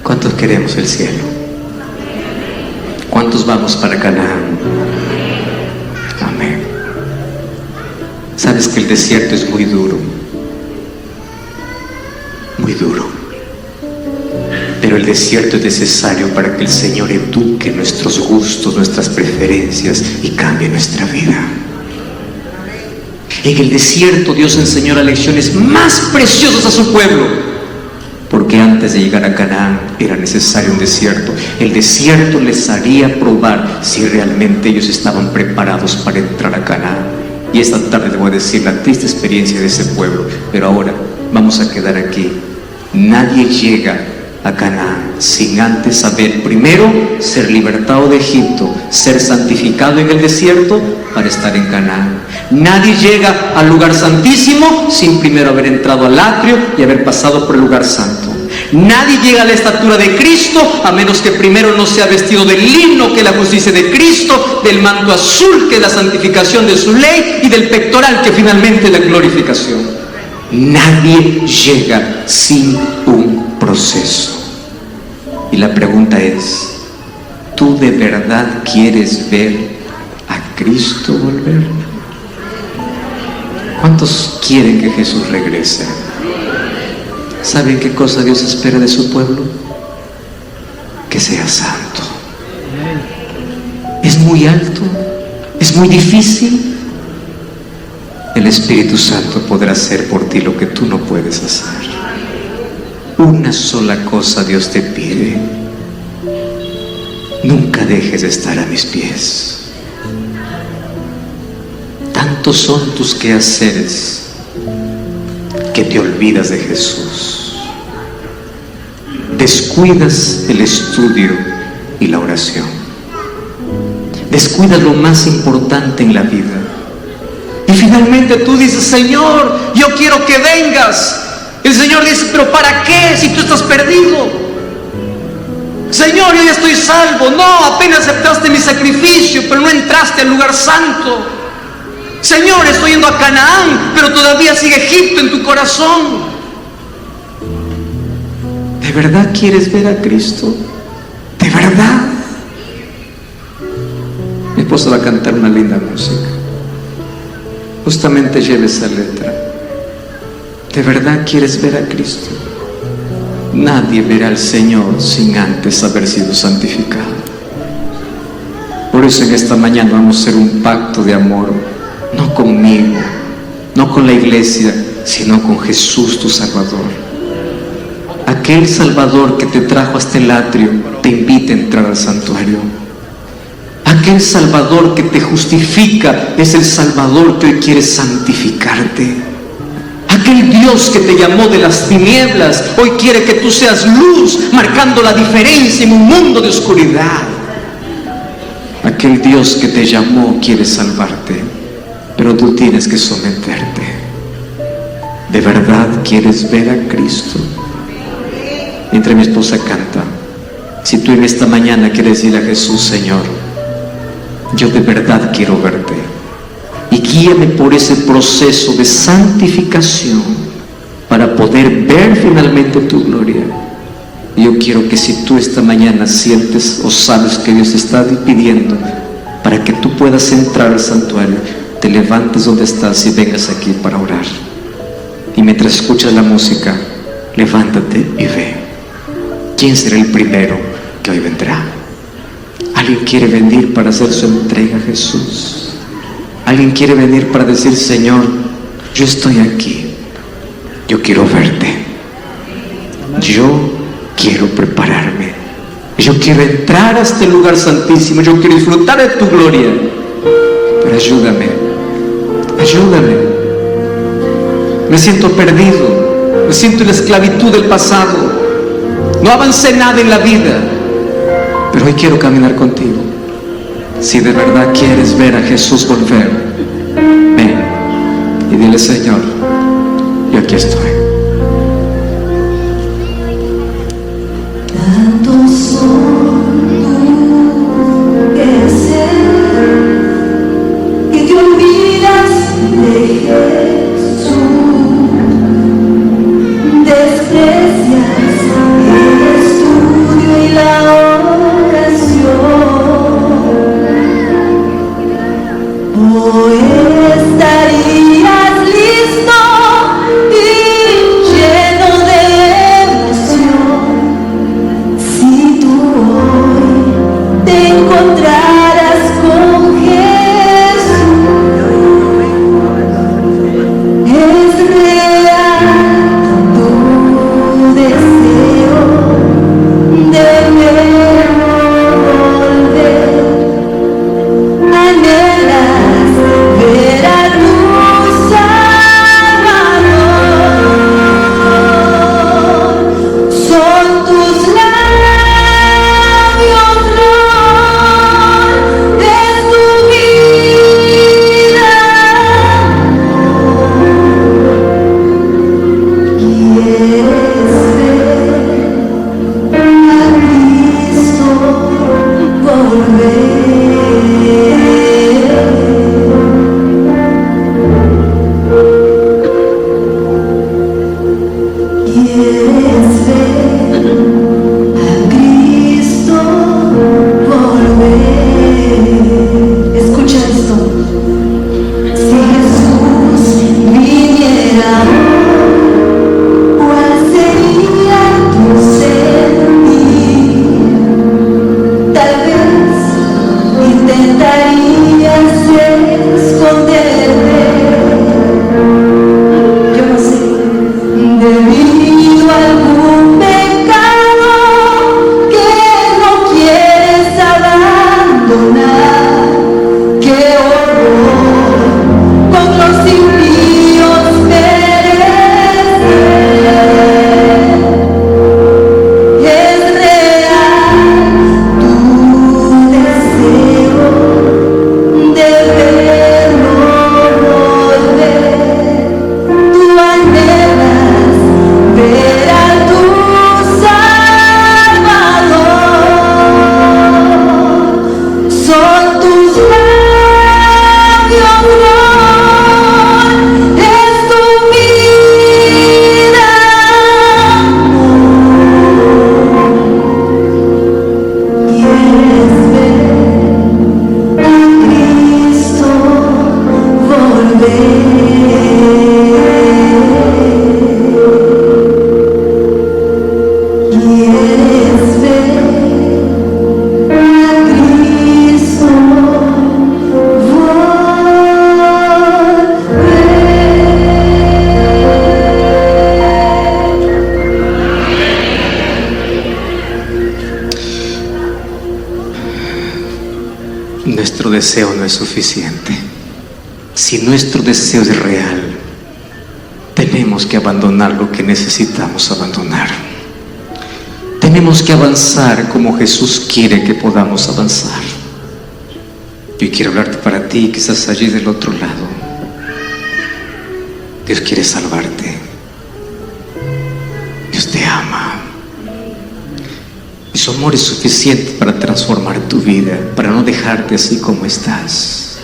Speaker 1: ¿Cuántos queremos el cielo? ¿Cuántos vamos para Canaán? Amén. Sabes que el desierto es muy duro, muy duro. Pero el desierto es necesario para que el Señor eduque nuestros gustos, nuestras preferencias y cambie nuestra vida. En el desierto Dios enseñó las lecciones más preciosas a su pueblo, porque antes de llegar a Canaán era necesario un desierto. El desierto les haría probar si realmente ellos estaban preparados para entrar a Canaán. Y esta tarde les voy a decir la triste experiencia de ese pueblo. Pero ahora vamos a quedar aquí. Nadie llega a Canaán sin antes saber, primero, ser libertado de Egipto, ser santificado en el desierto para estar en Canaán. Nadie llega al lugar santísimo sin primero haber entrado al atrio y haber pasado por el lugar santo. Nadie llega a la estatura de Cristo a menos que primero no sea vestido del lino, que es la justicia de Cristo, del manto azul, que es la santificación de su ley, y del pectoral, que finalmente es la glorificación. Nadie llega sin un proceso. Y la pregunta es, ¿tú de verdad quieres ver a Cristo volver? ¿Cuántos quieren que Jesús regrese? ¿Saben qué cosa Dios espera de su pueblo? Que sea santo. Es muy alto, es muy difícil. El Espíritu Santo podrá hacer por ti lo que tú no puedes hacer. Una sola cosa Dios te pide: nunca dejes de estar a mis pies. Tantos son tus quehaceres que te olvidas de Jesús. Descuidas el estudio y la oración. Descuidas lo más importante en la vida. Y finalmente tú dices: Señor, yo quiero que vengas. El Señor dice: ¿pero para qué si tú estás perdido? Señor, yo ya estoy salvo. No, apenas aceptaste mi sacrificio, pero no entraste al lugar santo. Señor, estoy yendo a Canaán, pero todavía sigue Egipto en tu corazón. ¿De verdad quieres ver a Cristo? ¿De verdad? Mi esposa va a cantar una linda música. Justamente lleve esa letra. ¿De verdad quieres ver a Cristo? Nadie verá al Señor sin antes haber sido santificado. Por eso en esta mañana vamos a hacer un pacto de amor. No conmigo, no con la iglesia, sino con Jesús tu Salvador. Aquel Salvador que te trajo hasta el atrio te invita a entrar al santuario. Aquel Salvador que te justifica es el Salvador que hoy quiere santificarte. Aquel Dios que te llamó de las tinieblas hoy quiere que tú seas luz, marcando la diferencia en un mundo de oscuridad. Aquel Dios que te llamó quiere salvarte, pero tú tienes que someterte. ¿De verdad quieres ver a Cristo? Mientras mi esposa canta, si tú en esta mañana quieres decirle a Jesús: Señor, yo de verdad quiero verte, y guíame por ese proceso de santificación para poder ver finalmente tu gloria. Yo quiero que si tú esta mañana sientes o sabes que Dios te está pidiendo para que tú puedas entrar al santuario, te levantes donde estás y vengas aquí para orar. Y mientras escuchas la música, levántate y ve. ¿Quién será el primero que hoy vendrá? ¿Alguien quiere venir para hacer su entrega a Jesús? ¿Alguien quiere venir para decir: Señor, yo estoy aquí, yo quiero verte, yo quiero prepararme, yo quiero entrar a este lugar santísimo, yo quiero disfrutar de tu gloria, pero ayúdame, ayúdame? Me siento perdido, me siento en la esclavitud del pasado, no avancé nada en la vida, pero hoy quiero caminar contigo. Si de verdad quieres ver a Jesús volver, ven y dile: Señor, yo aquí estoy.
Speaker 2: Tantos son tus quehaceres que te olvidas de Jesús, desprecias el estudio y la oración. Hoy estarías listo y
Speaker 1: nuestro deseo no es suficiente. Si nuestro deseo es real, tenemos que abandonar lo que necesitamos abandonar. Tenemos que avanzar como Jesús quiere que podamos avanzar. Yo quiero hablarte para ti, quizás allí del otro lado. Dios quiere salvarte. Dios te ama. Y su amor es suficiente para transformar tu vida, para no dejarte así como estás.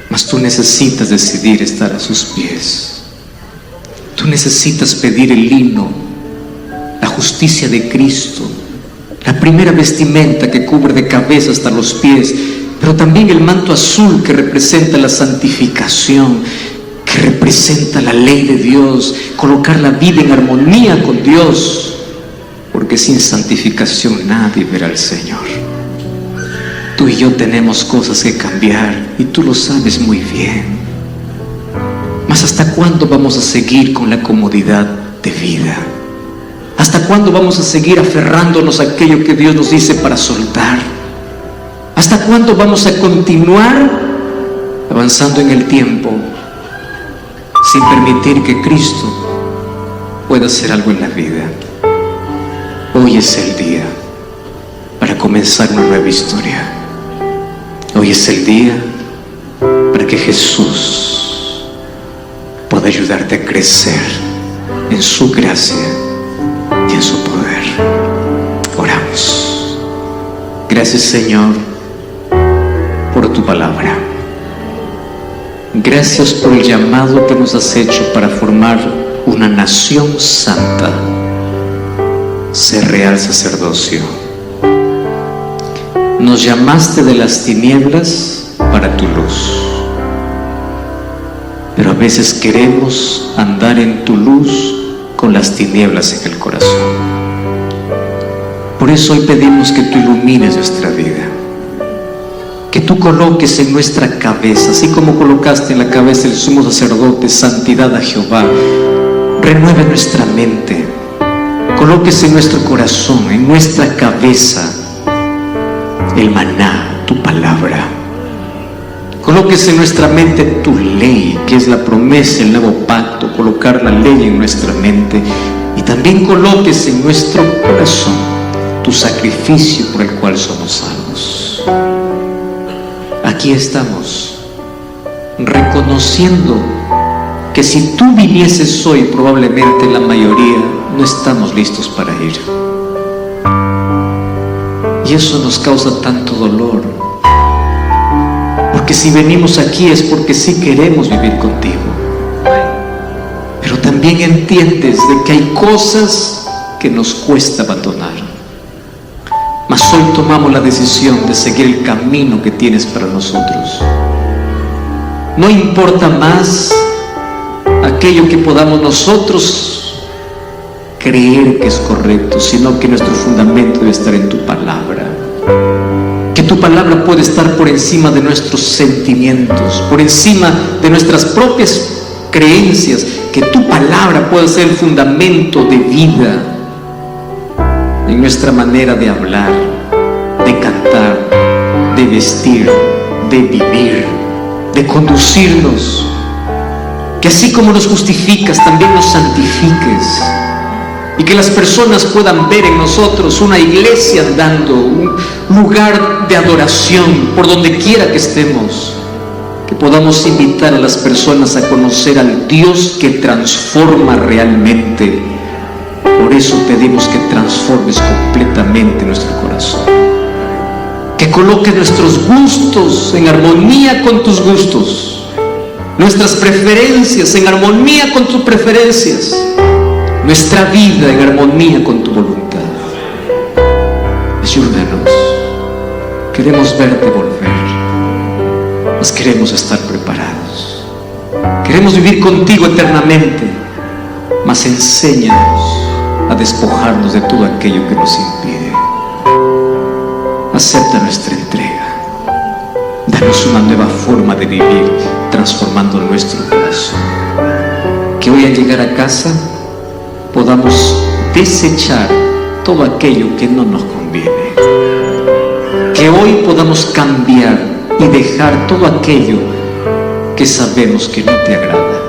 Speaker 1: Mas tú necesitas decidir estar a sus pies. Tú necesitas pedir el lino, la justicia de Cristo, la primera vestimenta que cubre de cabeza hasta los pies, pero también el manto azul que representa la santificación, que representa la ley de Dios, colocar la vida en armonía con Dios, porque sin santificación nadie verá al Señor. Tú y yo tenemos cosas que cambiar y tú lo sabes muy bien. Mas ¿hasta cuándo vamos a seguir con la comodidad de vida? ¿Hasta cuándo vamos a seguir aferrándonos a aquello que Dios nos dice para soltar? ¿Hasta cuándo vamos a continuar avanzando en el tiempo sin permitir que Cristo pueda hacer algo en la vida? Hoy es el día para comenzar una nueva historia. Hoy es el día para que Jesús pueda ayudarte a crecer en su gracia y en su poder. Oramos. Gracias, Señor, por tu palabra. Gracias por el llamado que nos has hecho para formar una nación santa, ser real sacerdocio. Nos llamaste de las tinieblas para tu luz, pero a veces queremos andar en tu luz con las tinieblas en el corazón. Por eso hoy pedimos que tú ilumines nuestra vida, que tú coloques en nuestra cabeza, así como colocaste en la cabeza del sumo sacerdote santidad a Jehová, renueve nuestra mente, coloques en nuestro corazón, en nuestra cabeza, el maná, tu palabra. Coloques en nuestra mente tu ley, que es la promesa, el nuevo pacto, colocar la ley en nuestra mente. Y también coloques en nuestro corazón tu sacrificio por el cual somos salvos. Aquí estamos, reconociendo que si tú vinieses hoy, probablemente la mayoría no estamos listos para ir. Y eso nos causa tanto dolor, porque si venimos aquí es porque sí queremos vivir contigo, pero también entiendes de que hay cosas que nos cuesta abandonar. Mas hoy tomamos la decisión de seguir el camino que tienes para nosotros. No importa más aquello que podamos nosotros creer que es correcto, sino que nuestro fundamento debe estar en tu palabra. Que tu palabra puede estar por encima de nuestros sentimientos, por encima de nuestras propias creencias. Que tu palabra pueda ser el fundamento de vida en nuestra manera de hablar, de cantar, de vestir, de vivir, de conducirnos. Que así como nos justificas, también nos santifiques. Y que las personas puedan ver en nosotros una iglesia andando, un lugar de adoración por donde quiera que estemos. Que podamos invitar a las personas a conocer al Dios que transforma realmente. Por eso pedimos que transformes completamente nuestro corazón. Que coloque nuestros gustos en armonía con tus gustos. Nuestras preferencias en armonía con tus preferencias. Nuestra vida en armonía con tu voluntad. Ayúdanos. Queremos verte volver, mas queremos estar preparados. Queremos vivir contigo eternamente, mas enséñanos a despojarnos de todo aquello que nos impide. Acepta nuestra entrega. Danos una nueva forma de vivir, transformando nuestro corazón. Que hoy al llegar a casa podamos desechar todo aquello que no nos conviene. Que hoy podamos cambiar y dejar todo aquello que sabemos que no te agrada.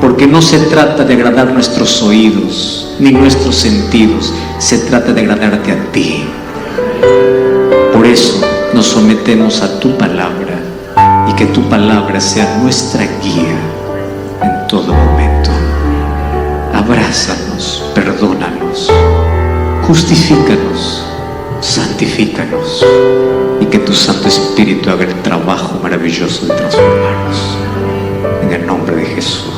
Speaker 1: Porque no se trata de agradar nuestros oídos ni nuestros sentidos, se trata de agradarte a ti. Por eso nos sometemos a tu palabra y que tu palabra sea nuestra guía en todo momento. Abrázanos, perdónanos, justifícanos, santifícanos y que tu Santo Espíritu haga el trabajo maravilloso de transformarnos. En el nombre de Jesús.